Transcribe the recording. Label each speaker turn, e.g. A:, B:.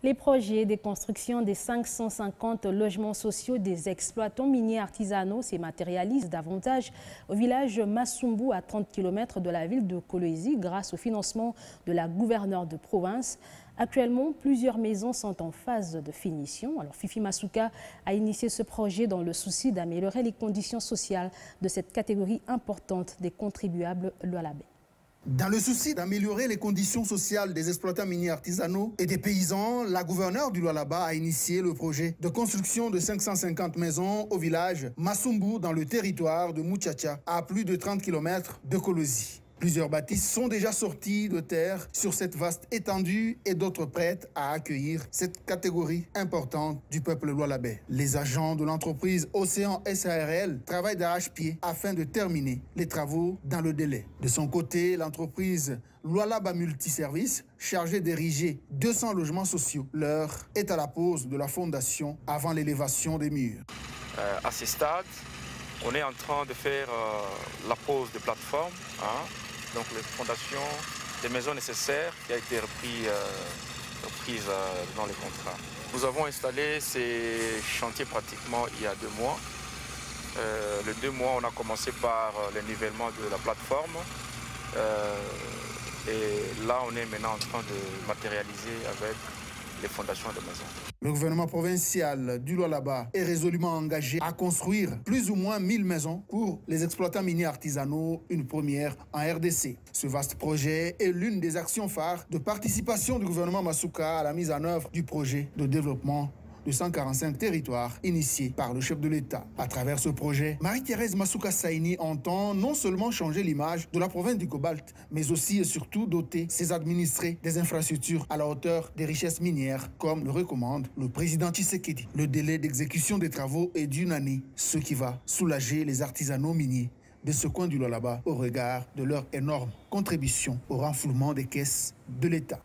A: Les projets de construction des 550 logements sociaux des exploitants miniers artisanaux se matérialisent davantage au village Massumbu à 30 km de la ville de Kolwezi grâce au financement de la gouverneure de province. Actuellement, plusieurs maisons sont en phase de finition. Alors, Fifi Masuka a initié ce projet dans le souci d'améliorer les conditions sociales de cette catégorie importante des contribuables Lualaba.
B: Dans le souci d'améliorer les conditions sociales des exploitants miniers artisanaux et des paysans, la gouverneure du Lualaba a initié le projet de construction de 550 maisons au village Massumbu dans le territoire de Muchacha, à plus de 30 km de Kolwezi. Plusieurs bâtisses sont déjà sorties de terre sur cette vaste étendue et d'autres prêtes à accueillir cette catégorie importante du peuple lualabais. Les agents de l'entreprise Océan SARL travaillent d'arrache-pied afin de terminer les travaux dans le délai. De son côté, l'entreprise Lualaba Multiservice, chargée d'ériger 200 logements sociaux, l'heure est à la pose de la fondation avant l'élévation des murs.
C: À ce stade, on est en train de faire la pose de plateforme. Donc les fondations des maisons nécessaires qui a été reprise dans les contrats. Nous avons installé ces chantiers pratiquement il y a 2 mois. Les 2 mois, on a commencé par le nivellement de la plateforme. Et là, on est maintenant en train de matérialiser avec les fondations de maisons.
B: Le gouvernement provincial du Lualaba est résolument engagé à construire plus ou moins 1000 maisons pour les exploitants miniers artisanaux, une première en RDC. Ce vaste projet est l'une des actions phares de participation du gouvernement Masuka à la mise en œuvre du projet de développement de 145 territoires initié par le chef de l'État. À travers ce projet, Marie-Thérèse Masuka Saini entend non seulement changer l'image de la province du Cobalt, mais aussi et surtout doter ses administrés des infrastructures à la hauteur des richesses minières, comme le recommande le président Tshisekedi. Le délai d'exécution des travaux est d'1 année, ce qui va soulager les artisanaux miniers de ce coin du Lualaba au regard de leur énorme contribution au renflouement des caisses de l'État.